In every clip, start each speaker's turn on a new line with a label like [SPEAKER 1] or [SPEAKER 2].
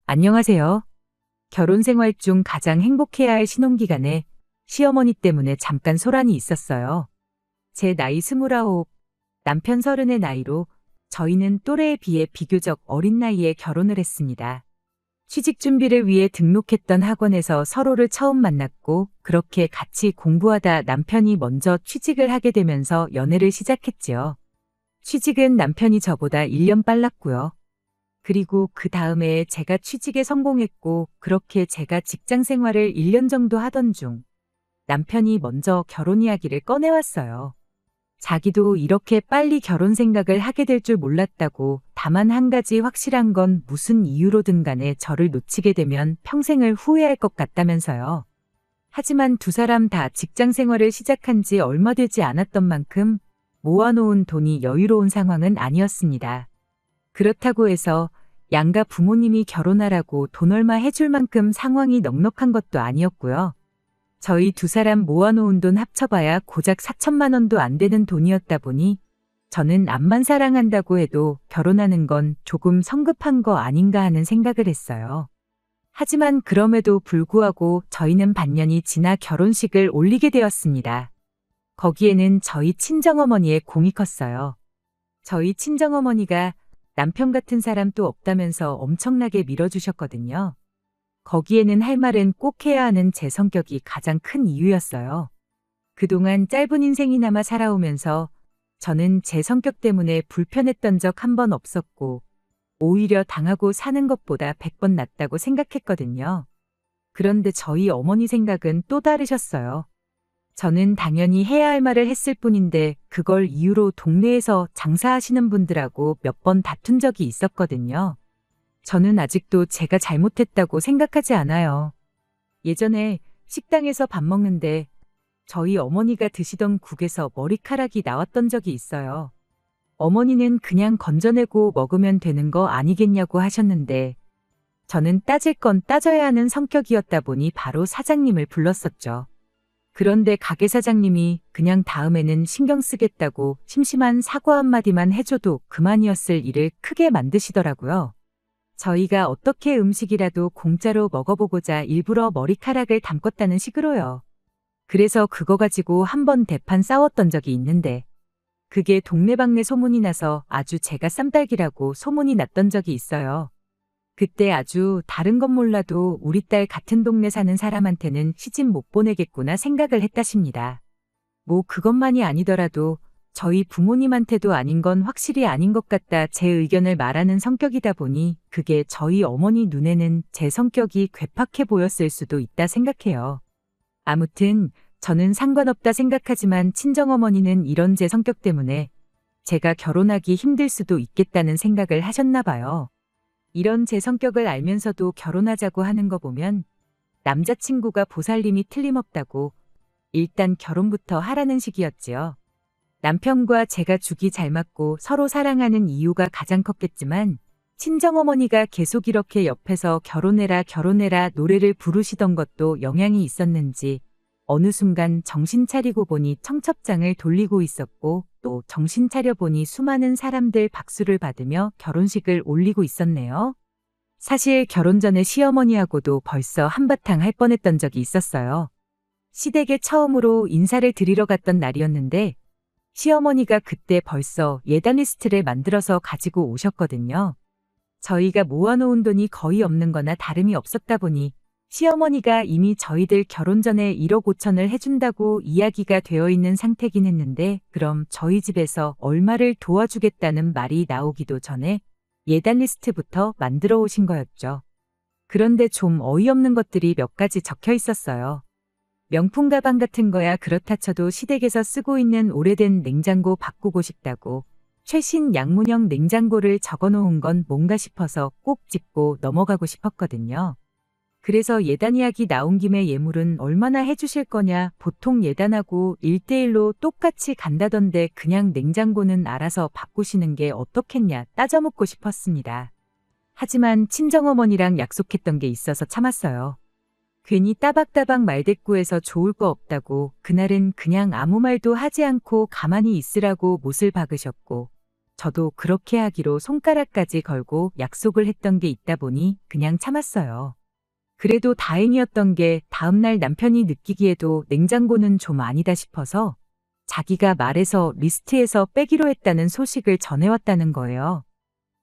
[SPEAKER 1] 안녕하세요. 결혼 생활 중 가장 행복해야 할 신혼기간에 시어머니 때문에 잠깐 소란이 있었어요. 제 나이 29, 남편 30의 나이로 저희는 또래에 비해 비교적 어린 나이에 결혼을 했습니다. 취직 준비를 위해 등록했던 학원에서 서로를 처음 만났고 그렇게 같이 공부하다 남편이 먼저 취직을 하게 되면서 연애를 시작했지요. 취직은 남편이 저보다 1년 빨랐고요. 그리고 그 다음에 제가 취직에 성공했고 그렇게 제가 직장 생활을 1년 정도 하던 중 남편이 먼저 결혼 이야기를 꺼내왔어요. 자기도 이렇게 빨리 결혼 생각을 하게 될 줄 몰랐다고, 다만 한 가지 확실한 건 무슨 이유로든 간에 저를 놓치게 되면 평생을 후회할 것 같다면서요. 하지만 두 사람 다 직장 생활을 시작한 지 얼마 되지 않았던 만큼 모아놓은 돈이 여유로운 상황은 아니었습니다. 그렇다고 해서 양가 부모님이 결혼하라고 돈 얼마 해줄 만큼 상황이 넉넉한 것도 아니었고요. 저희 두 사람 모아놓은 돈 합쳐봐야 고작 4천만 원도 안 되는 돈이었다 보니 저는 암만 사랑한다고 해도 결혼하는 건 조금 성급한 거 아닌가 하는 생각을 했어요. 하지만 그럼에도 불구하고 저희는 반년이 지나 결혼식을 올리게 되었습니다. 거기에는 저희 친정어머니의 공이 컸어요. 저희 친정어머니가 남편 같은 사람 또 없다면서 엄청나게 밀어주셨거든요. 거기에는 할 말은 꼭 해야 하는 제 성격이 가장 큰 이유였어요. 그동안 짧은 인생이나마 살아오면서 저는 제 성격 때문에 불편했던 적 한 번 없었고 오히려 당하고 사는 것보다 100번 낫다고 생각했거든요. 그런데 저희 어머니 생각은 또 다르셨어요. 저는 당연히 해야 할 말을 했을 뿐인데 그걸 이유로 동네에서 장사하시는 분들하고 몇 번 다툰 적이 있었거든요. 저는 아직도 제가 잘못했다고 생각하지 않아요. 예전에 식당에서 밥 먹는데 저희 어머니가 드시던 국에서 머리카락이 나왔던 적이 있어요. 어머니는 그냥 건져내고 먹으면 되는 거 아니겠냐고 하셨는데 저는 따질 건 따져야 하는 성격이었다 보니 바로 사장님을 불렀었죠. 그런데 가게 사장님이 그냥 다음에는 신경 쓰겠다고 심심한 사과 한마디만 해줘도 그만이었을 일을 크게 만드시더라고요. 저희가 어떻게 음식이라도 공짜로 먹어보고자 일부러 머리카락을 담궜다는 식으로요. 그래서 그거 가지고 한 번 대판 싸웠던 적이 있는데 그게 동네방네 소문이 나서 아주 제가 쌈딸기라고 소문이 났던 적이 있어요. 그때 아주 다른 건 몰라도 우리 딸 같은 동네 사는 사람한테는 시집 못 보내겠구나 생각을 했다십니다. 뭐 그것만이 아니더라도 저희 부모님한테도 아닌 건 확실히 아닌 것 같다 제 의견을 말하는 성격이다 보니 그게 저희 어머니 눈에는 제 성격이 괴팍해 보였을 수도 있다 생각해요. 아무튼 저는 상관없다 생각하지만 친정어머니는 이런 제 성격 때문에 제가 결혼하기 힘들 수도 있겠다는 생각을 하셨나 봐요. 이런 제 성격을 알면서도 결혼하자고 하는 거 보면 남자친구가 보살림이 틀림없다고 일단 결혼부터 하라는 식이었지요. 남편과 제가 죽이 잘 맞고 서로 사랑하는 이유가 가장 컸겠지만 친정어머니가 계속 이렇게 옆에서 결혼해라 결혼해라 노래를 부르시던 것도 영향이 있었는지 어느 순간 정신 차리고 보니 청첩장을 돌리고 있었고 또 정신 차려 보니 수많은 사람들 박수를 받으며 결혼식을 올리고 있었네요. 사실 결혼 전에 시어머니하고도 벌써 한바탕 할 뻔했던 적이 있었어요. 시댁에 처음으로 인사를 드리러 갔던 날이었는데 시어머니가 그때 벌써 예단 리스트를 만들어서 가지고 오셨거든요. 저희가 모아놓은 돈이 거의 없는 거나 다름이 없었다 보니 시어머니가 이미 저희들 결혼 전에 1억 5천을 해준다고 이야기가 되어 있는 상태긴 했는데 그럼 저희 집에서 얼마를 도와주겠다는 말이 나오기도 전에 예단 리스트부터 만들어 오신 거였죠. 그런데 좀 어이없는 것들이 몇 가지 적혀 있었어요. 명품 가방 같은 거야 그렇다 쳐도 시댁에서 쓰고 있는 오래된 냉장고 바꾸고 싶다고 최신 양문형 냉장고를 적어 놓은 건 뭔가 싶어서 꼭 짚고 넘어가고 싶었거든요. 그래서 예단 이야기 나온 김에 예물은 얼마나 해주실 거냐, 보통 예단하고 1대1로 똑같이 간다던데 그냥 냉장고는 알아서 바꾸시는 게 어떻겠냐 따져묻고 싶었습니다. 하지만 친정어머니랑 약속했던 게 있어서 참았어요. 괜히 따박따박 말대꾸해서 좋을 거 없다고 그날은 그냥 아무 말도 하지 않고 가만히 있으라고 못을 박으셨고 저도 그렇게 하기로 손가락까지 걸고 약속을 했던 게 있다 보니 그냥 참았어요. 그래도 다행이었던 게 다음날 남편이 느끼기에도 냉장고는 좀 아니다 싶어서 자기가 말해서 리스트에서 빼기로 했다는 소식을 전해왔다는 거예요.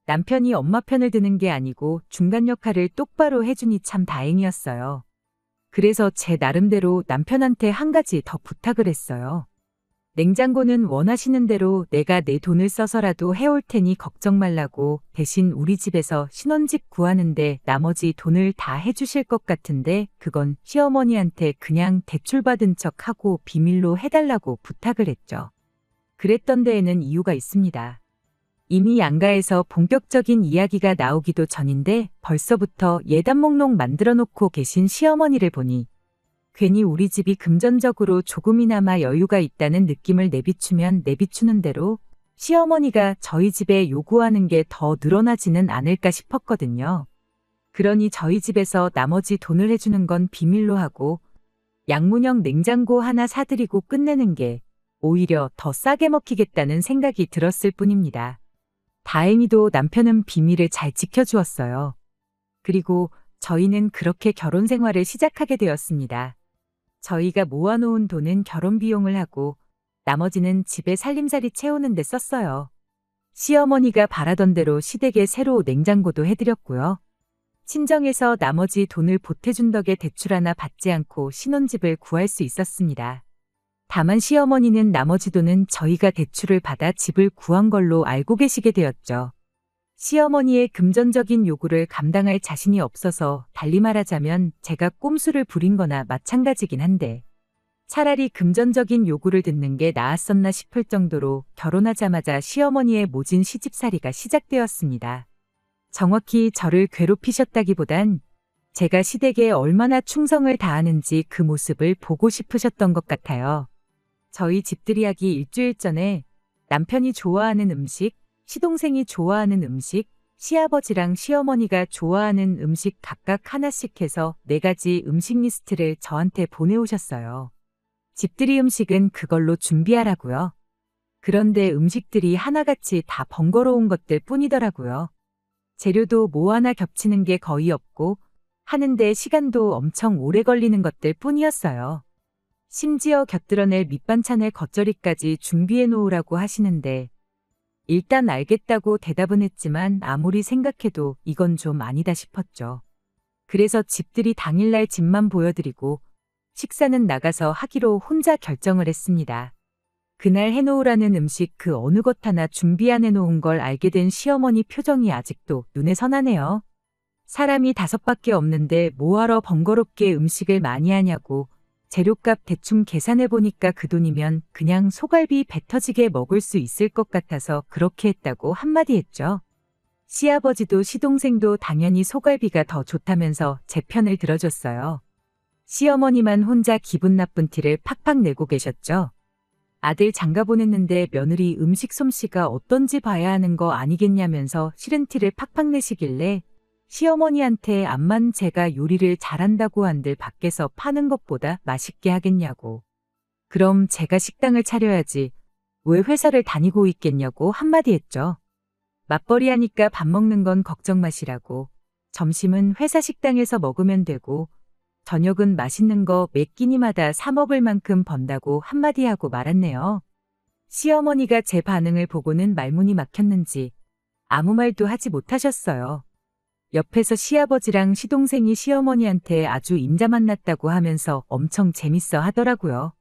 [SPEAKER 1] 남편이 엄마 편을 드는 게 아니고 중간 역할을 똑바로 해주니 참 다행이었어요. 그래서 제 나름대로 남편한테 한 가지 더 부탁을 했어요. 냉장고는 원하시는 대로 내가 내 돈을 써서라도 해올 테니 걱정 말라고, 대신 우리 집에서 신혼집 구하는데 나머지 돈을 다 해주실 것 같은데 그건 시어머니한테 그냥 대출받은 척 하고 비밀로 해달라고 부탁을 했죠. 그랬던 데에는 이유가 있습니다. 이미 양가에서 본격적인 이야기가 나오기도 전인데 벌써부터 예단 목록 만들어 놓고 계신 시어머니를 보니 괜히 우리 집이 금전적으로 조금이나마 여유가 있다는 느낌을 내비추면 내비추는 대로 시어머니가 저희 집에 요구하는 게 더 늘어나지는 않을까 싶었거든요. 그러니 저희 집에서 나머지 돈을 해주는 건 비밀로 하고 양문형 냉장고 하나 사드리고 끝내는 게 오히려 더 싸게 먹히겠다는 생각이 들었을 뿐입니다. 다행히도 남편은 비밀을 잘 지켜주었어요. 그리고 저희는 그렇게 결혼 생활을 시작하게 되었습니다. 저희가 모아놓은 돈은 결혼 비용을 하고 나머지는 집에 살림살이 채우는 데 썼어요. 시어머니가 바라던 대로 시댁에 새로 냉장고도 해드렸고요. 친정에서 나머지 돈을 보태준 덕에 대출 하나 받지 않고 신혼집을 구할 수 있었습니다. 다만 시어머니는 나머지 돈은 저희가 대출을 받아 집을 구한 걸로 알고 계시게 되었죠. 시어머니의 금전적인 요구를 감당할 자신이 없어서 달리 말하자면 제가 꼼수를 부린 거나 마찬가지긴 한데 차라리 금전적인 요구를 듣는 게 나았었나 싶을 정도로 결혼하자마자 시어머니의 모진 시집살이가 시작되었습니다. 정확히 저를 괴롭히셨다기보단 제가 시댁에 얼마나 충성을 다하는지 그 모습을 보고 싶으셨던 것 같아요. 저희 집들이하기 일주일 전에 남편이 좋아하는 음식, 시동생이 좋아하는 음식, 시아버지랑 시어머니가 좋아하는 음식 각각 하나씩 해서 4가지 음식 리스트를 저한테 보내오셨어요. 집들이 음식은 그걸로 준비하라고요. 그런데 음식들이 하나같이 다 번거로운 것들 뿐이더라고요. 재료도 뭐 하나 겹치는 게 거의 없고 하는데 시간도 엄청 오래 걸리는 것들 뿐이었어요. 심지어 곁들여낼 밑반찬의 겉절이까지 준비해 놓으라고 하시는데 일단 알겠다고 대답은 했지만 아무리 생각해도 이건 좀 아니다 싶었죠. 그래서 집들이 당일날 집만 보여드리고 식사는 나가서 하기로 혼자 결정을 했습니다. 그날 해놓으라는 음식 그 어느 것 하나 준비 안 해놓은 걸 알게 된 시어머니 표정이 아직도 눈에 선하네요. 사람이 5밖에 없는데 뭐하러 번거롭게 음식을 많이 하냐고, 재료값 대충 계산해보니까 그 돈이면 그냥 소갈비 배 터지게 먹을 수 있을 것 같아서 그렇게 했다고 한마디 했죠. 시아버지도 시동생도 당연히 소갈비가 더 좋다면서 제 편을 들어줬어요. 시어머니만 혼자 기분 나쁜 티를 팍팍 내고 계셨죠. 아들 장가 보냈는데 며느리 음식 솜씨가 어떤지 봐야 하는 거 아니겠냐면서 싫은 티를 팍팍 내시길래 시어머니한테 암만 제가 요리를 잘한다고 한들 밖에서 파는 것보다 맛있게 하겠냐고. 그럼 제가 식당을 차려야지 왜 회사를 다니고 있겠냐고 한마디 했죠. 맞벌이 하니까 밥 먹는 건 걱정 마시라고. 점심은 회사 식당에서 먹으면 되고 저녁은 맛있는 거 매 끼니마다 사 먹을 만큼 번다고 한마디 하고 말았네요. 시어머니가 제 반응을 보고는 말문이 막혔는지 아무 말도 하지 못하셨어요. 옆에서 시아버지랑 시동생이 시어머니한테 아주 임자 만났다고 하면서 엄청 재밌어 하더라고요.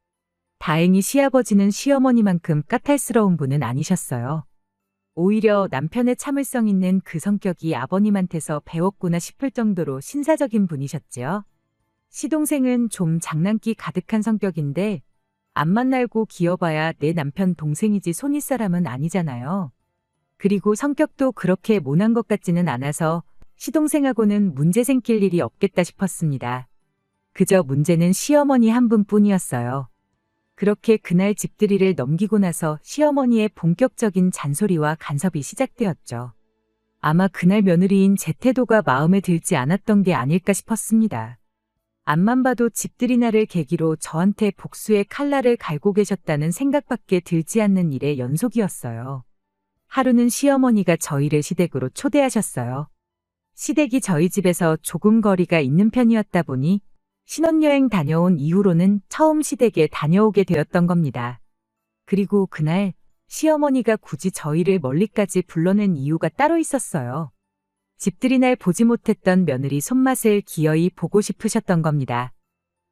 [SPEAKER 1] 다행히 시아버지는 시어머니만큼 까탈스러운 분은 아니셨어요. 오히려 남편의 참을성 있는 그 성격이 아버님한테서 배웠구나 싶을 정도로 신사적인 분이셨지요. 시동생은 좀 장난기 가득한 성격인데 앞만 날고 기어봐야 내 남편 동생이지 손윗 사람은 아니잖아요. 그리고 성격도 그렇게 모난 것 같지는 않아서 시동생하고는 문제 생길 일이 없겠다 싶었습니다. 그저 문제는 시어머니 한 분뿐이었어요. 그렇게 그날 집들이를 넘기고 나서 시어머니의 본격적인 잔소리와 간섭이 시작되었죠. 아마 그날 며느리인 제 태도가 마음에 들지 않았던 게 아닐까 싶었습니다. 앞만 봐도 집들이 날을 계기로 저한테 복수의 칼날을 갈고 계셨다는 생각밖에 들지 않는 일의 연속이었어요. 하루는 시어머니가 저희를 시댁으로 초대하셨어요. 시댁이 저희 집에서 조금 거리가 있는 편이었다 보니 신혼여행 다녀온 이후로는 처음 시댁에 다녀오게 되었던 겁니다. 그리고 그날 시어머니가 굳이 저희를 멀리까지 불러낸 이유가 따로 있었어요. 집들이 날 보지 못했던 며느리 손맛을 기어이 보고 싶으셨던 겁니다.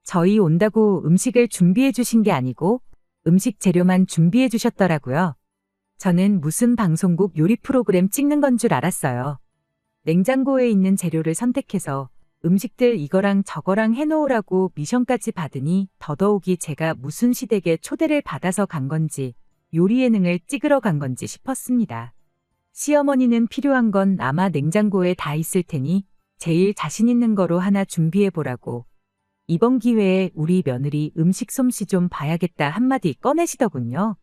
[SPEAKER 1] 저희 온다고 음식을 준비해 주신 게 아니고 음식 재료만 준비해 주셨더라고요. 저는 무슨 방송국 요리 프로그램 찍는 건 줄 알았어요. 냉장고에 있는 재료를 선택해서 음식들 이거랑 저거랑 해놓으라고 미션까지 받으니 더더욱이 제가 무슨 시댁에 초대를 받아서 간 건지 요리 예능을 찍으러 간 건지 싶었습니다. 시어머니는 필요한 건 아마 냉장고에 다 있을 테니 제일 자신 있는 거로 하나 준비해 보라고 이번 기회에 우리 며느리 음식 솜씨 좀 봐야겠다 한마디 꺼내시더군요.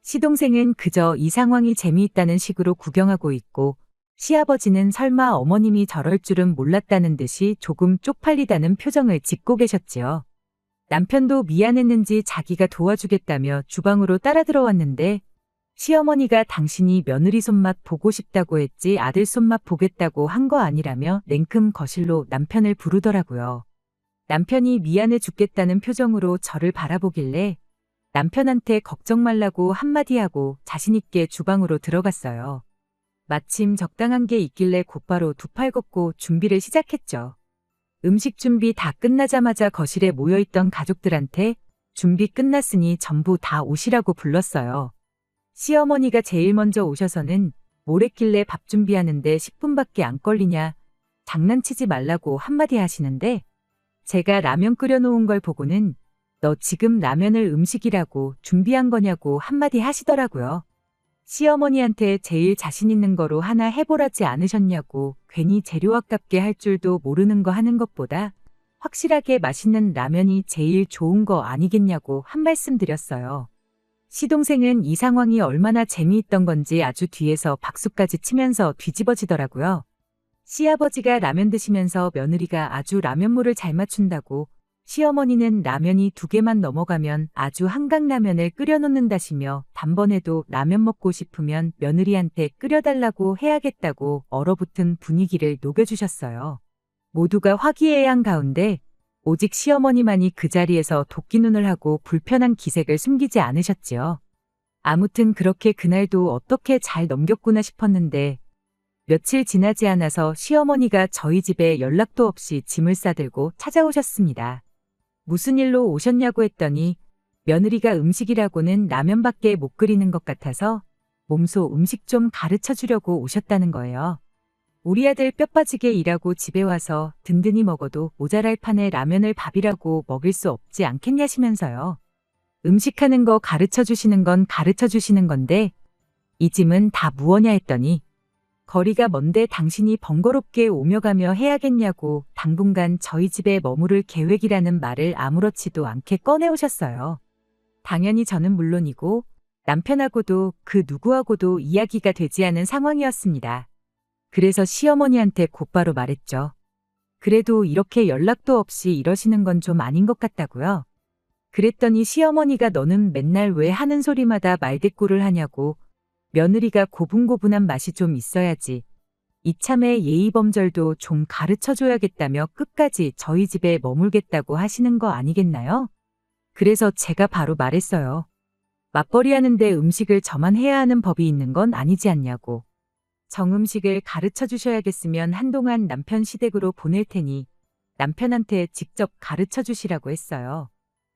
[SPEAKER 1] 시동생은 그저 이 상황이 재미있다는 식으로 구경하고 있고 시아버지는 설마 어머님이 저럴 줄은 몰랐다는 듯이 조금 쪽팔리다는 표정을 짓고 계셨지요. 남편도 미안했는지 자기가 도와주겠다며 주방으로 따라 들어왔는데 시어머니가 당신이 며느리 손맛 보고 싶다고 했지 아들 손맛 보겠다고 한 거 아니라며 냉큼 거실로 남편을 부르더라고요. 남편이 미안해 죽겠다는 표정으로 저를 바라보길래 남편한테 걱정 말라고 한마디 하고 자신있게 주방으로 들어갔어요. 마침 적당한 게 있길래 곧바로 두 팔 걷고 준비를 시작했죠. 음식 준비 다 끝나자마자 거실에 모여있던 가족들한테 준비 끝났으니 전부 다 오시라고 불렀어요. 시어머니가 제일 먼저 오셔서는 뭘 했길래 밥 준비하는데 10분밖에 안 걸리냐 장난치지 말라고 한마디 하시는데 제가 라면 끓여놓은 걸 보고는 너 지금 라면을 음식이라고 준비한 거냐고 한마디 하시더라고요. 시어머니한테 제일 자신 있는 거로 하나 해보라지 않으셨냐고 괜히 재료 아깝게 할 줄도 모르는 거 하는 것보다 확실하게 맛있는 라면이 제일 좋은 거 아니겠냐고 한 말씀 드렸어요. 시동생은 이 상황이 얼마나 재미있던 건지 아주 뒤에서 박수까지 치면서 뒤집어지더라고요. 시아버지가 라면 드시면서 며느리가 아주 라면물을 잘 맞춘다고 시어머니는 라면이 2개만 넘어가면 아주 한강라면을 끓여놓는다시며 단번에도 라면 먹고 싶으면 며느리한테 끓여달라고 해야겠다고 얼어붙은 분위기를 녹여주셨어요. 모두가 화기애애한 가운데 오직 시어머니만이 그 자리에서 도끼눈을 하고 불편한 기색을 숨기지 않으셨지요. 아무튼 그렇게 그날도 어떻게 잘 넘겼구나 싶었는데 며칠 지나지 않아서 시어머니가 저희 집에 연락도 없이 짐을 싸들고 찾아오셨습니다. 무슨 일로 오셨냐고 했더니 며느리가 음식이라고는 라면밖에 못 끓이는 것 같아서 몸소 음식 좀 가르쳐 주려고 오셨다는 거예요. 우리 아들 뼈 빠지게 일하고 집에 와서 든든히 먹어도 모자랄 판에 라면을 밥이라고 먹일 수 없지 않겠냐시면서요. 음식하는 거 가르쳐 주시는 건 가르쳐 주시는 건데 이 짐은 다 무엇냐 했더니 거리가 먼데 당신이 번거롭게 오며 가며 해야겠냐고 당분간 저희 집에 머무를 계획이라는 말을 아무렇지도 않게 꺼내오셨어요. 당연히 저는 물론이고 남편하고도 그 누구하고도 이야기가 되지 않은 상황이었습니다. 그래서 시어머니한테 곧바로 말했죠. 그래도 이렇게 연락도 없이 이러시는 건 좀 아닌 것 같다고요. 그랬더니 시어머니가 너는 맨날 왜 하는 소리마다 말대꾸를 하냐고 며느리가 고분고분한 맛이 좀 있어야지. 이참에 예의범절도 좀 가르쳐줘야겠다며 끝까지 저희 집에 머물겠다고 하시는 거 아니겠나요? 그래서 제가 바로 말했어요. 맞벌이 하는데 음식을 저만 해야 하는 법이 있는 건 아니지 않냐고. 정음식을 가르쳐 주셔야겠으면 한동안 남편 시댁으로 보낼 테니 남편한테 직접 가르쳐 주시라고 했어요.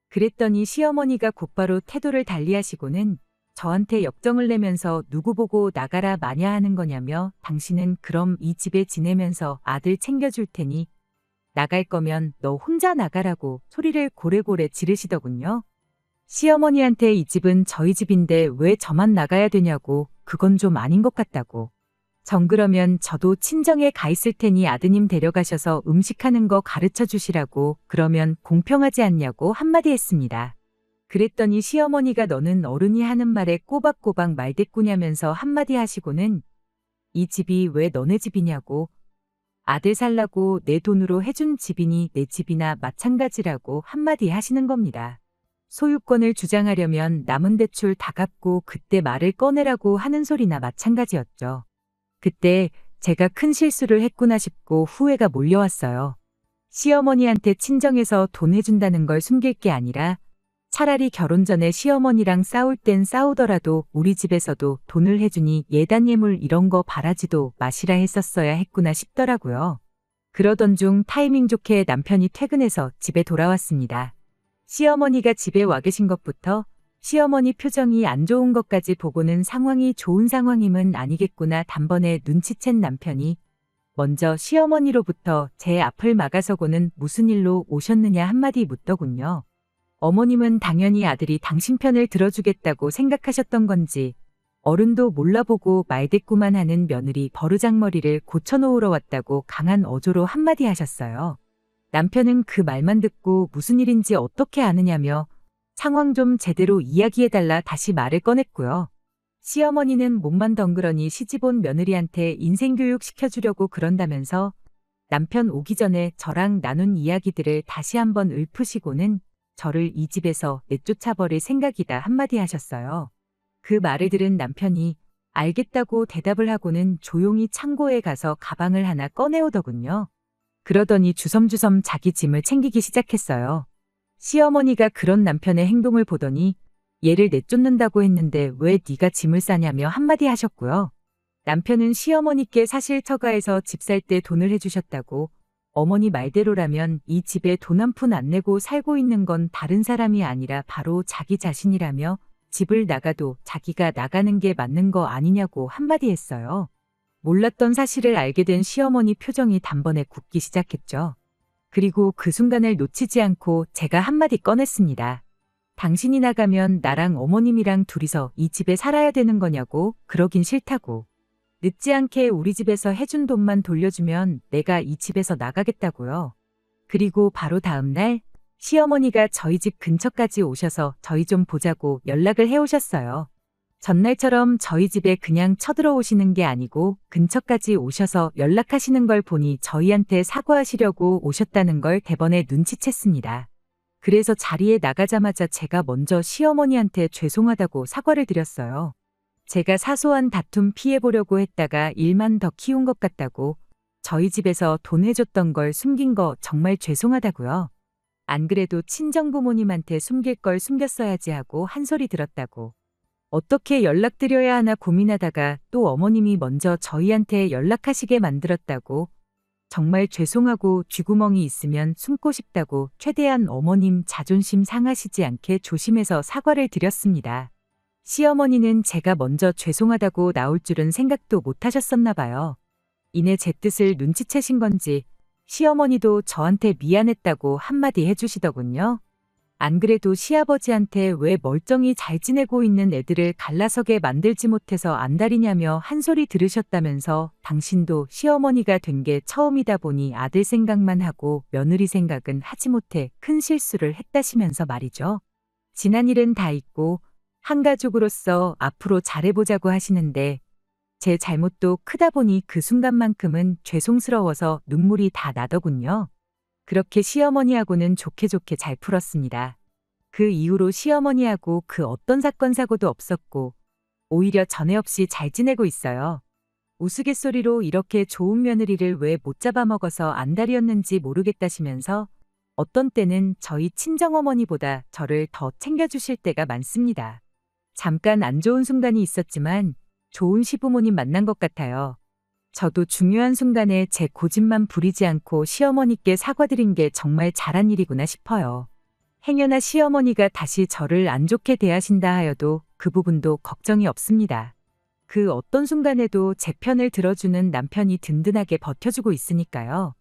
[SPEAKER 1] 그랬더니 시어머니가 곧바로 태도를 달리하시고는 저한테 역정을 내면서 누구 보고 나가라 마냐 하는 거냐며 당신은 그럼 이 집에 지내면서 아들 챙겨줄 테니 나갈 거면 너 혼자 나가라고 소리를 고래고래 지르시더군요. 시어머니한테 이 집은 저희 집인데 왜 저만 나가야 되냐고 그건 좀 아닌 것 같다고. 정 그러면 저도 친정에 가 있을 테니 아드님 데려가셔서 음식하는 거 가르쳐 주시라고 그러면 공평하지 않냐고 한마디 했습니다. 그랬더니 시어머니가 너는 어른이 하는 말에 꼬박꼬박 말대꾸냐면서 한마디 하시고는 이 집이 왜 너네 집이냐고 아들 살라고 내 돈으로 해준 집이니 내 집이나 마찬가지라고 한마디 하시는 겁니다. 소유권을 주장하려면 남은 대출 다 갚고 그때 말을 꺼내라고 하는 소리나 마찬가지였죠. 그때 제가 큰 실수를 했구나 싶고 후회가 몰려왔어요. 시어머니한테 친정에서 돈 해준다는 걸 숨길 게 아니라 차라리 결혼 전에 시어머니랑 싸울 땐 싸우더라도 우리 집에서도 돈을 해주니 예단 예물 이런 거 바라지도 마시라 했었어야 했구나 싶더라고요. 그러던 중 타이밍 좋게 남편이 퇴근해서 집에 돌아왔습니다. 시어머니가 집에 와 계신 것부터 시어머니 표정이 안 좋은 것까지 보고는 상황이 좋은 상황임은 아니겠구나 단번에 눈치챈 남편이 먼저 시어머니로부터 제 앞을 막아서고는 무슨 일로 오셨느냐 한마디 묻더군요. 어머님은 당연히 아들이 당신 편을 들어주겠다고 생각하셨던 건지 어른도 몰라보고 말대꾸만 하는 며느리 버르장머리를 고쳐놓으러 왔다고 강한 어조로 한마디 하셨어요. 남편은 그 말만 듣고 무슨 일인지 어떻게 아느냐며 상황 좀 제대로 이야기해달라 다시 말을 꺼냈고요. 시어머니는 몸만 덩그러니 시집온 며느리한테 인생교육 시켜주려고 그런다면서 남편 오기 전에 저랑 나눈 이야기들을 다시 한번 읊으시고는 저를 이 집에서 내쫓아버릴 생각이다 한마디 하셨어요. 그 말을 들은 남편이 알겠다고 대답을 하고는 조용히 창고에 가서 가방을 하나 꺼내오더군요. 그러더니 주섬주섬 자기 짐을 챙기기 시작했어요. 시어머니가 그런 남편의 행동을 보더니 얘를 내쫓는다고 했는데 왜 네가 짐을 싸냐며 한마디 하셨고요. 남편은 시어머니께 사실 처가에서 집 살 때 돈을 해주셨다고 어머니 말대로라면 이 집에 돈 한 푼 안 내고 살고 있는 건 다른 사람이 아니라 바로 자기 자신이라며 집을 나가도 자기가 나가는 게 맞는 거 아니냐고 한마디 했어요. 몰랐던 사실을 알게 된 시어머니 표정이 단번에 굳기 시작했죠. 그리고 그 순간을 놓치지 않고 제가 한마디 꺼냈습니다. 당신이 나가면 나랑 어머님이랑 둘이서 이 집에 살아야 되는 거냐고. 그러긴 싫다고. 늦지 않게 우리 집에서 해준 돈만 돌려주면 내가 이 집에서 나가겠다고요. 그리고 바로 다음 날 시어머니가 저희 집 근처까지 오셔서 저희 좀 보자고 연락을 해오셨어요. 전날처럼 저희 집에 그냥 쳐들어오시는 게 아니고 근처까지 오셔서 연락하시는 걸 보니 저희한테 사과하시려고 오셨다는 걸 대번에 눈치챘습니다. 그래서 자리에 나가자마자 제가 먼저 시어머니한테 죄송하다고 사과를 드렸어요. 제가 사소한 다툼 피해보려고 했다가 일만 더 키운 것 같다고 저희 집에서 돈 해줬던 걸 숨긴 거 정말 죄송하다고요. 안 그래도 친정부모님한테 숨길 걸 숨겼어야지 하고 한 소리 들었다고. 어떻게 연락드려야 하나 고민하다가 또 어머님이 먼저 저희한테 연락하시게 만들었다고. 정말 죄송하고 쥐구멍이 있으면 숨고 싶다고 최대한 어머님 자존심 상하시지 않게 조심해서 사과를 드렸습니다. 시어머니는 제가 먼저 죄송하다고 나올 줄은 생각도 못 하셨었나 봐요. 이내 제 뜻을 눈치채신 건지 시어머니도 저한테 미안했다고 한마디 해주시더군요. 안 그래도 시아버지한테 왜 멀쩡히 잘 지내고 있는 애들을 갈라서게 만들지 못해서 안달이냐며 한 소리 들으셨다면서 당신도 시어머니가 된 게 처음이다 보니 아들 생각만 하고 며느리 생각은 하지 못해 큰 실수를 했다시면서 말이죠. 지난 일은 다 잊고 한 가족으로서 앞으로 잘해보자고 하시는데 제 잘못도 크다 보니 그 순간만큼은 죄송스러워서 눈물이 다 나더군요. 그렇게 시어머니하고는 좋게 잘 풀었습니다. 그 이후로 시어머니하고 그 어떤 사건 사고도 없었고 오히려 전에 없이 잘 지내고 있어요. 우스갯소리로 이렇게 좋은 며느리를 왜 못 잡아먹어서 안달이었는지 모르겠다시면서 어떤 때는 저희 친정어머니보다 저를 더 챙겨주실 때가 많습니다. 잠깐 안 좋은 순간이 있었지만 좋은 시부모님 만난 것 같아요. 저도 중요한 순간에 제 고집만 부리지 않고 시어머니께 사과드린 게 정말 잘한 일이구나 싶어요. 행여나 시어머니가 다시 저를 안 좋게 대하신다 하여도 그 부분도 걱정이 없습니다. 그 어떤 순간에도 제 편을 들어주는 남편이 든든하게 버텨주고 있으니까요.